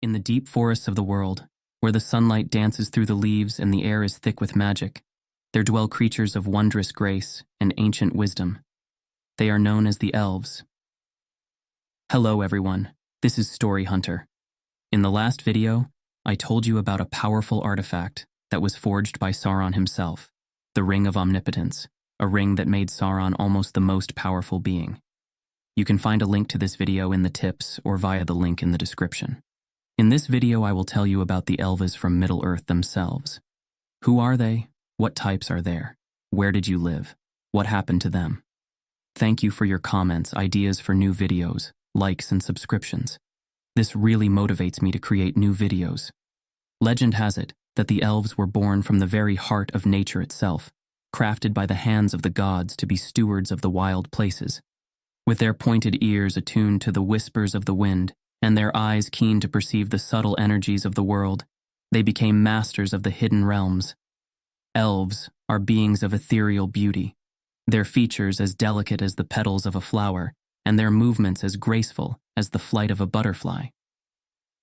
In the deep forests of the world, where the sunlight dances through the leaves and the air is thick with magic, there dwell creatures of wondrous grace and ancient wisdom. They are known as the Elves. Hello everyone, this is Story Hunter. In the last video, I told you about a powerful artifact that was forged by Sauron himself, the Ring of Omnipotence, a ring that made Sauron almost the most powerful being. You can find a link to this video in the tips or via the link in the description. In this video, I will tell you about the Elves from Middle-earth themselves. Who are they? What types are there? Where did you live? What happened to them? Thank you for your comments, ideas for new videos, likes, and subscriptions. This really motivates me to create new videos. Legend has it that the Elves were born from the very heart of nature itself, crafted by the hands of the gods to be stewards of the wild places. With their pointed ears attuned to the whispers of the wind, and their eyes keen to perceive the subtle energies of the world, they became masters of the hidden realms. Elves are beings of ethereal beauty, their features as delicate as the petals of a flower, and their movements as graceful as the flight of a butterfly.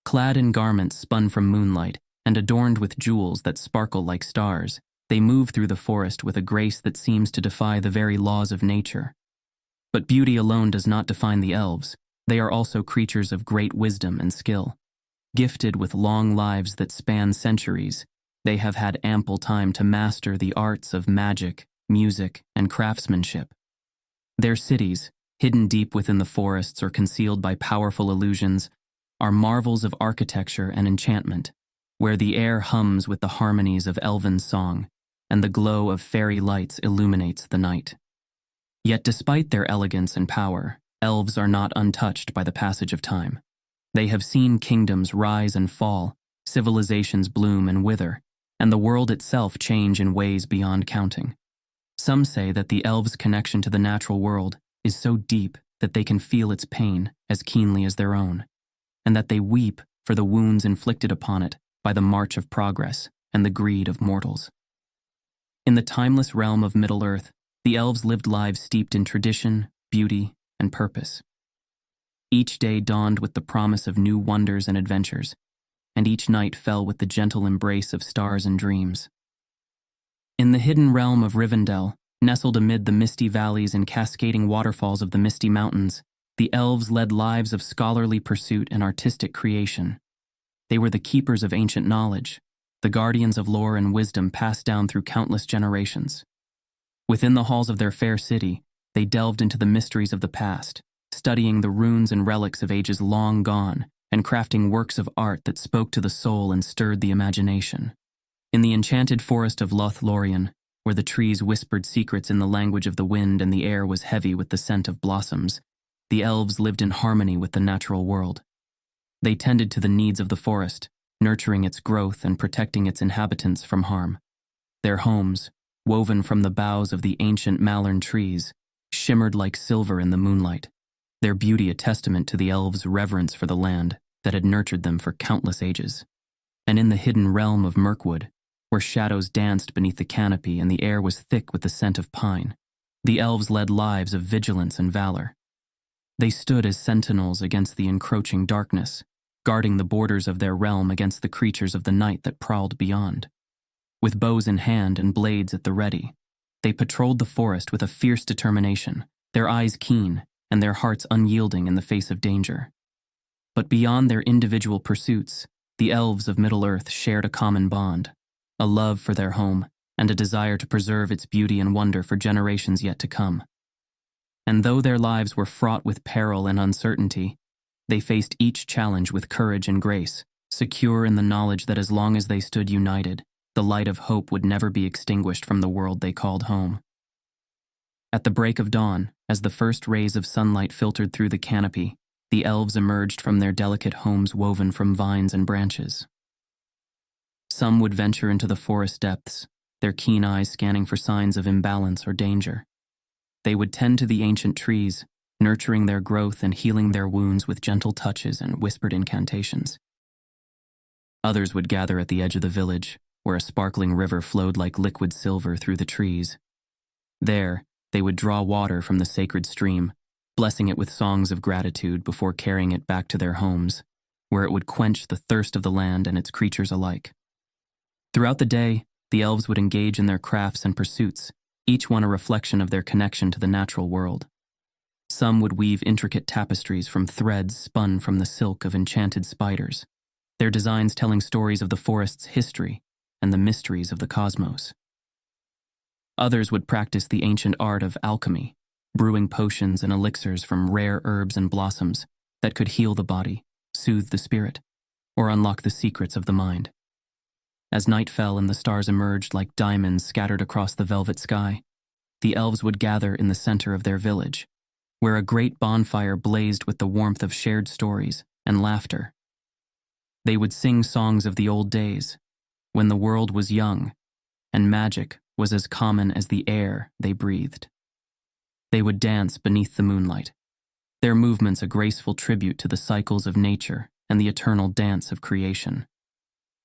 Clad in garments spun from moonlight and adorned with jewels that sparkle like stars, they move through the forest with a grace that seems to defy the very laws of nature. But beauty alone does not define the Elves. They are also creatures of great wisdom and skill. Gifted with long lives that span centuries, they have had ample time to master the arts of magic, music, and craftsmanship. Their cities, hidden deep within the forests or concealed by powerful illusions, are marvels of architecture and enchantment, where the air hums with the harmonies of elven song, and the glow of fairy lights illuminates the night. Yet despite their elegance and power, Elves are not untouched by the passage of time. They have seen kingdoms rise and fall, civilizations bloom and wither, and the world itself change in ways beyond counting. Some say that the Elves' connection to the natural world is so deep that they can feel its pain as keenly as their own, and that they weep for the wounds inflicted upon it by the march of progress and the greed of mortals. In the timeless realm of Middle-earth, the Elves lived lives steeped in tradition, beauty, and purpose. Each day dawned with the promise of new wonders and adventures, and each night fell with the gentle embrace of stars and dreams. In the hidden realm of Rivendell, nestled amid the misty valleys and cascading waterfalls of the Misty Mountains, the Elves led lives of scholarly pursuit and artistic creation. They were the keepers of ancient knowledge, the guardians of lore and wisdom passed down through countless generations. Within the halls of their fair city, they delved into the mysteries of the past, studying the runes and relics of ages long gone, and crafting works of art that spoke to the soul and stirred the imagination. In the enchanted forest of Lothlorien, where the trees whispered secrets in the language of the wind and the air was heavy with the scent of blossoms, the Elves lived in harmony with the natural world. They tended to the needs of the forest, nurturing its growth and protecting its inhabitants from harm. Their homes, woven from the boughs of the ancient Malern trees, shimmered like silver in the moonlight, their beauty a testament to the Elves' reverence for the land that had nurtured them for countless ages. And in the hidden realm of Mirkwood, where shadows danced beneath the canopy and the air was thick with the scent of pine, the Elves led lives of vigilance and valor. They stood as sentinels against the encroaching darkness, guarding the borders of their realm against the creatures of the night that prowled beyond. With bows in hand and blades at the ready, they patrolled the forest with a fierce determination, their eyes keen and their hearts unyielding in the face of danger. But beyond their individual pursuits, the Elves of Middle-earth shared a common bond, a love for their home and a desire to preserve its beauty and wonder for generations yet to come. And though their lives were fraught with peril and uncertainty, they faced each challenge with courage and grace, secure in the knowledge that as long as they stood united, the light of hope would never be extinguished from the world they called home. At the break of dawn, as the first rays of sunlight filtered through the canopy, the Elves emerged from their delicate homes woven from vines and branches. Some would venture into the forest depths, their keen eyes scanning for signs of imbalance or danger. They would tend to the ancient trees, nurturing their growth and healing their wounds with gentle touches and whispered incantations. Others would gather at the edge of the village, where a sparkling river flowed like liquid silver through the trees. There, they would draw water from the sacred stream, blessing it with songs of gratitude before carrying it back to their homes, where it would quench the thirst of the land and its creatures alike. Throughout the day, the elves would engage in their crafts and pursuits, each one a reflection of their connection to the natural world. Some would weave intricate tapestries from threads spun from the silk of enchanted spiders, their designs telling stories of the forest's history and the mysteries of the cosmos. Others would practice the ancient art of alchemy, brewing potions and elixirs from rare herbs and blossoms that could heal the body, soothe the spirit, or unlock the secrets of the mind. As night fell and the stars emerged like diamonds scattered across the velvet sky, the elves would gather in the center of their village, where a great bonfire blazed with the warmth of shared stories and laughter. They would sing songs of the old days, when the world was young and magic was as common as the air they breathed. They would dance beneath the moonlight, their movements a graceful tribute to the cycles of nature and the eternal dance of creation.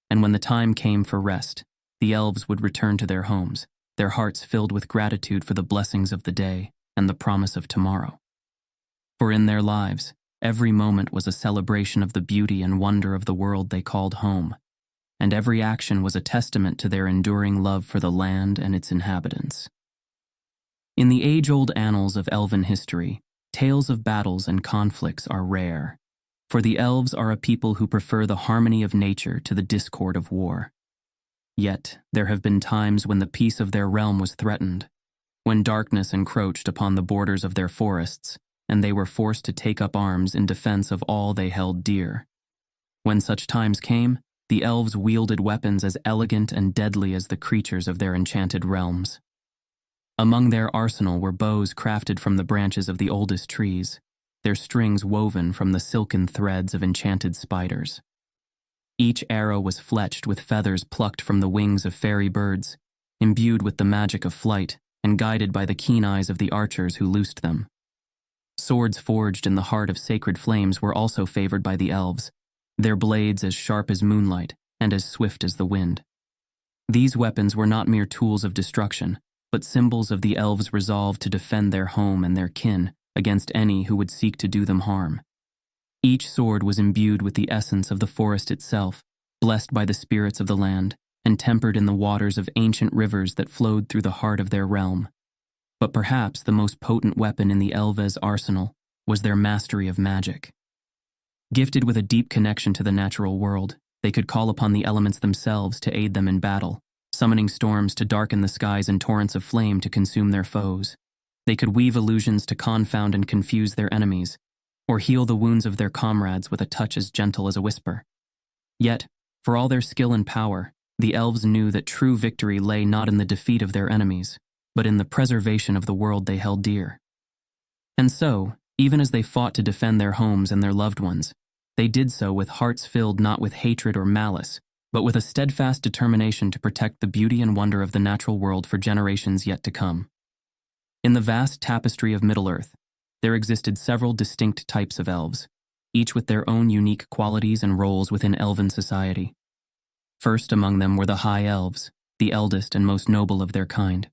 And when the time came for rest, the elves would return to their homes, their hearts filled with gratitude for the blessings of the day and the promise of tomorrow. For in their lives, every moment was a celebration of the beauty and wonder of the world they called home, and every action was a testament to their enduring love for the land and its inhabitants. In the age-old annals of elven history, tales of battles and conflicts are rare, for the elves are a people who prefer the harmony of nature to the discord of war. Yet, there have been times when the peace of their realm was threatened, when darkness encroached upon the borders of their forests, and they were forced to take up arms in defense of all they held dear. When such times came, the elves wielded weapons as elegant and deadly as the creatures of their enchanted realms. Among their arsenal were bows crafted from the branches of the oldest trees, their strings woven from the silken threads of enchanted spiders. Each arrow was fletched with feathers plucked from the wings of fairy birds, imbued with the magic of flight and guided by the keen eyes of the archers who loosed them. Swords forged in the heart of sacred flames were also favored by the elves, their blades as sharp as moonlight and as swift as the wind. These weapons were not mere tools of destruction, but symbols of the elves' resolve to defend their home and their kin against any who would seek to do them harm. Each sword was imbued with the essence of the forest itself, blessed by the spirits of the land, and tempered in the waters of ancient rivers that flowed through the heart of their realm. But perhaps the most potent weapon in the Elves' arsenal was their mastery of magic. Gifted with a deep connection to the natural world, they could call upon the elements themselves to aid them in battle, summoning storms to darken the skies and torrents of flame to consume their foes. They could weave illusions to confound and confuse their enemies, or heal the wounds of their comrades with a touch as gentle as a whisper. Yet, for all their skill and power, the elves knew that true victory lay not in the defeat of their enemies, but in the preservation of the world they held dear. And so, even as they fought to defend their homes and their loved ones, they did so with hearts filled not with hatred or malice, but with a steadfast determination to protect the beauty and wonder of the natural world for generations yet to come. In the vast tapestry of Middle-earth, there existed several distinct types of elves, each with their own unique qualities and roles within elven society. First among them were the High Elves, the eldest and most noble of their kind.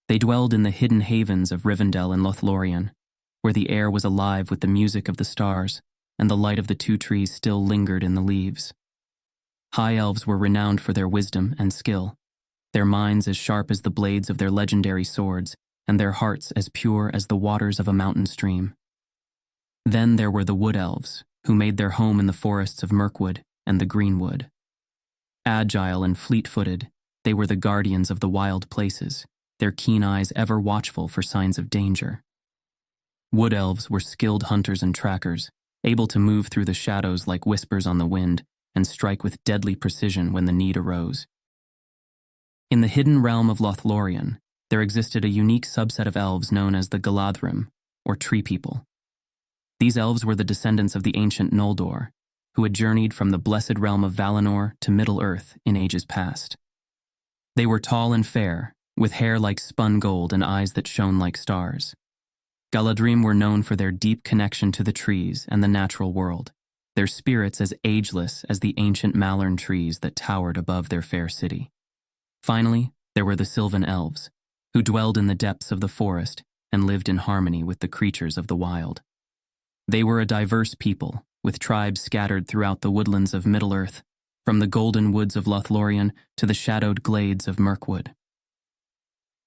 They dwelled in the hidden havens of Rivendell and Lothlorien, where the air was alive with the music of the stars, and the light of the two trees still lingered in the leaves. High Elves were renowned for their wisdom and skill, their minds as sharp as the blades of their legendary swords, and their hearts as pure as the waters of a mountain stream. Then there were the Wood Elves, who made their home in the forests of Mirkwood and the Greenwood. Agile and fleet-footed, they were the guardians of the wild places, their keen eyes ever watchful for signs of danger. Wood Elves were skilled hunters and trackers, able to move through the shadows like whispers on the wind and strike with deadly precision when the need arose. In the hidden realm of Lothlorien, there existed a unique subset of elves known as the Galadhrim, or Tree People. These elves were the descendants of the ancient Noldor, who had journeyed from the blessed realm of Valinor to Middle-earth in ages past. They were tall and fair, with hair like spun gold and eyes that shone like stars. Galadhrim were known for their deep connection to the trees and the natural world, their spirits as ageless as the ancient Malern trees that towered above their fair city. Finally, there were the Sylvan Elves, who dwelled in the depths of the forest and lived in harmony with the creatures of the wild. They were a diverse people, with tribes scattered throughout the woodlands of Middle-earth, from the golden woods of Lothlorien to the shadowed glades of Mirkwood.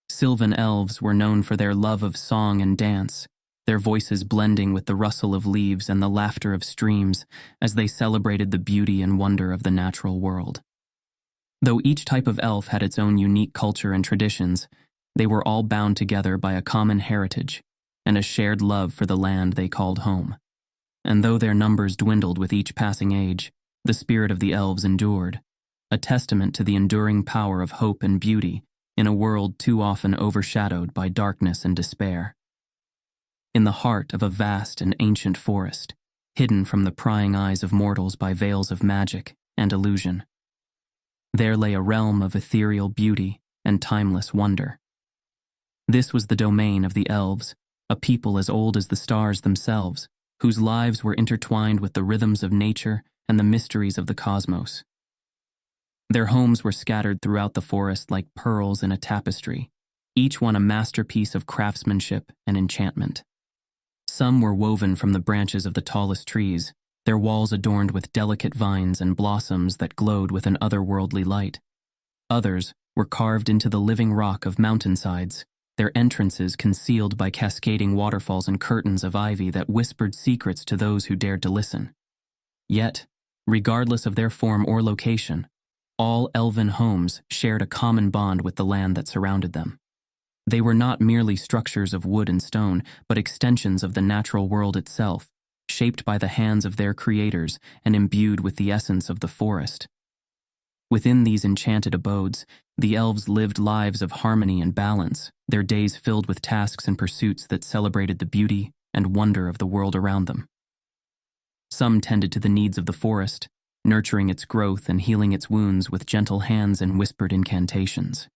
Sylvan elves were known for their love of song and dance, their voices blending with the rustle of leaves and the laughter of streams as they celebrated the beauty and wonder of the natural world. Though each type of elf had its own unique culture and traditions, they were all bound together by a common heritage and a shared love for the land they called home. And though their numbers dwindled with each passing age, the spirit of the elves endured, a testament to the enduring power of hope and beauty in a world too often overshadowed by darkness and despair. In the heart of a vast and ancient forest, hidden from the prying eyes of mortals by veils of magic and illusion, there lay a realm of ethereal beauty and timeless wonder. This was the domain of the elves, a people as old as the stars themselves, whose lives were intertwined with the rhythms of nature and the mysteries of the cosmos. Their homes were scattered throughout the forest like pearls in a tapestry, each one a masterpiece of craftsmanship and enchantment. Some were woven from the branches of the tallest trees, their walls adorned with delicate vines and blossoms that glowed with an otherworldly light. Others were carved into the living rock of mountainsides, their entrances concealed by cascading waterfalls and curtains of ivy that whispered secrets to those who dared to listen. Yet, regardless of their form or location, all elven homes shared a common bond with the land that surrounded them. They were not merely structures of wood and stone, but extensions of the natural world itself, shaped by the hands of their creators and imbued with the essence of the forest. Within these enchanted abodes, the elves lived lives of harmony and balance, their days filled with tasks and pursuits that celebrated the beauty and wonder of the world around them. Some tended to the needs of the forest, nurturing its growth and healing its wounds with gentle hands and whispered incantations.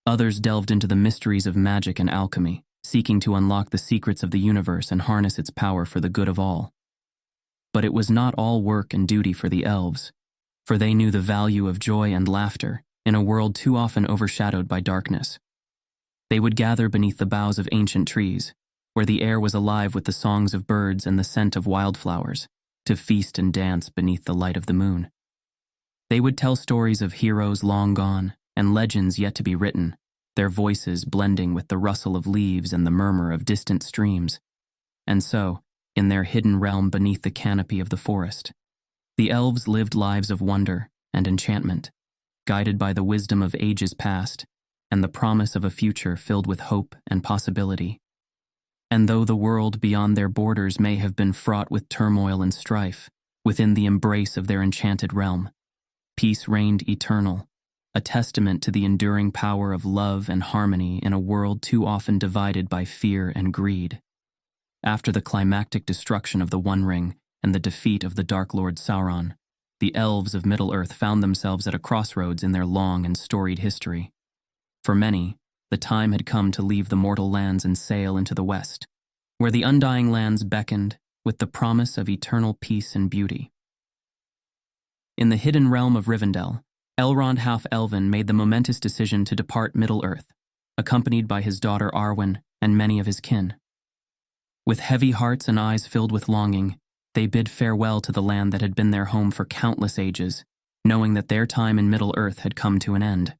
Others delved into the mysteries of magic and alchemy, seeking to unlock the secrets of the universe and harness its power for the good of all. But it was not all work and duty for the elves, for they knew the value of joy and laughter in a world too often overshadowed by darkness. They would gather beneath the boughs of ancient trees, where the air was alive with the songs of birds and the scent of wildflowers, to feast and dance beneath the light of the moon. They would tell stories of heroes long gone and legends yet to be written, their voices blending with the rustle of leaves and the murmur of distant streams. And so, in their hidden realm beneath the canopy of the forest, the elves lived lives of wonder and enchantment, guided by the wisdom of ages past and the promise of a future filled with hope and possibility. And though the world beyond their borders may have been fraught with turmoil and strife, within the embrace of their enchanted realm, peace reigned eternal, a testament to the enduring power of love and harmony in a world too often divided by fear and greed. After the climactic destruction of the One Ring and the defeat of the Dark Lord Sauron, the elves of Middle-earth found themselves at a crossroads in their long and storied history. For many, the time had come to leave the mortal lands and sail into the west, where the undying lands beckoned with the promise of eternal peace and beauty. In the hidden realm of Rivendell, Elrond half-elven made the momentous decision to depart Middle-earth, accompanied by his daughter Arwen and many of his kin. With heavy hearts and eyes filled with longing, they bid farewell to the land that had been their home for countless ages, knowing that their time in Middle-earth had come to an end.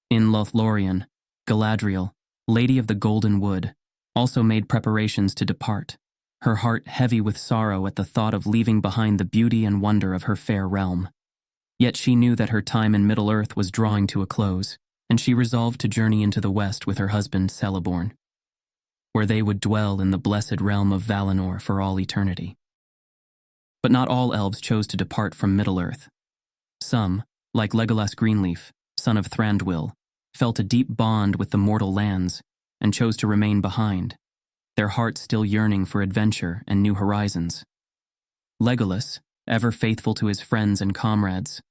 In Lothlorien, Galadriel, Lady of the Golden Wood, also made preparations to depart, her heart heavy with sorrow at the thought of leaving behind the beauty and wonder of her fair realm. Yet she knew that her time in Middle-earth was drawing to a close, and she resolved to journey into the west with her husband Celeborn, where they would dwell in the blessed realm of Valinor for all eternity. But not all elves chose to depart from Middle-earth. Some, like Legolas Greenleaf, son of Thranduil, felt a deep bond with the mortal lands and chose to remain behind, their hearts still yearning for adventure and new horizons. Legolas, ever faithful to his friends and comrades,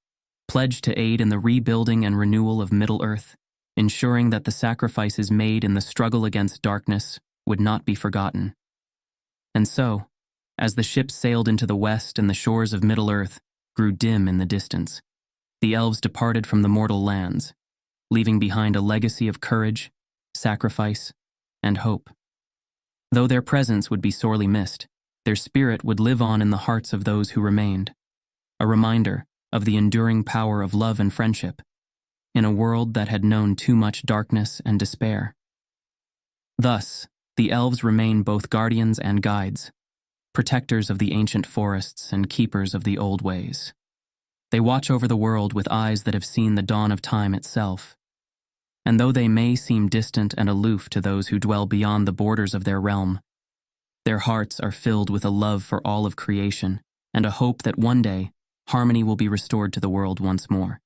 pledged to aid in the rebuilding and renewal of Middle-earth, ensuring that the sacrifices made in the struggle against darkness would not be forgotten. And so, as the ships sailed into the west and the shores of Middle-earth grew dim in the distance, the elves departed from the mortal lands, leaving behind a legacy of courage, sacrifice, and hope. Though their presence would be sorely missed, Their spirit would live on in the hearts of those who remained, a reminder of the enduring power of love and friendship in a world that had known too much darkness and despair. Thus, the elves remain both guardians and guides, protectors of the ancient forests and keepers of the old ways. They watch over the world with eyes that have seen the dawn of time itself. And though they may seem distant and aloof to those who dwell beyond the borders of their realm, their hearts are filled with a love for all of creation and a hope that one day harmony will be restored to the world once more.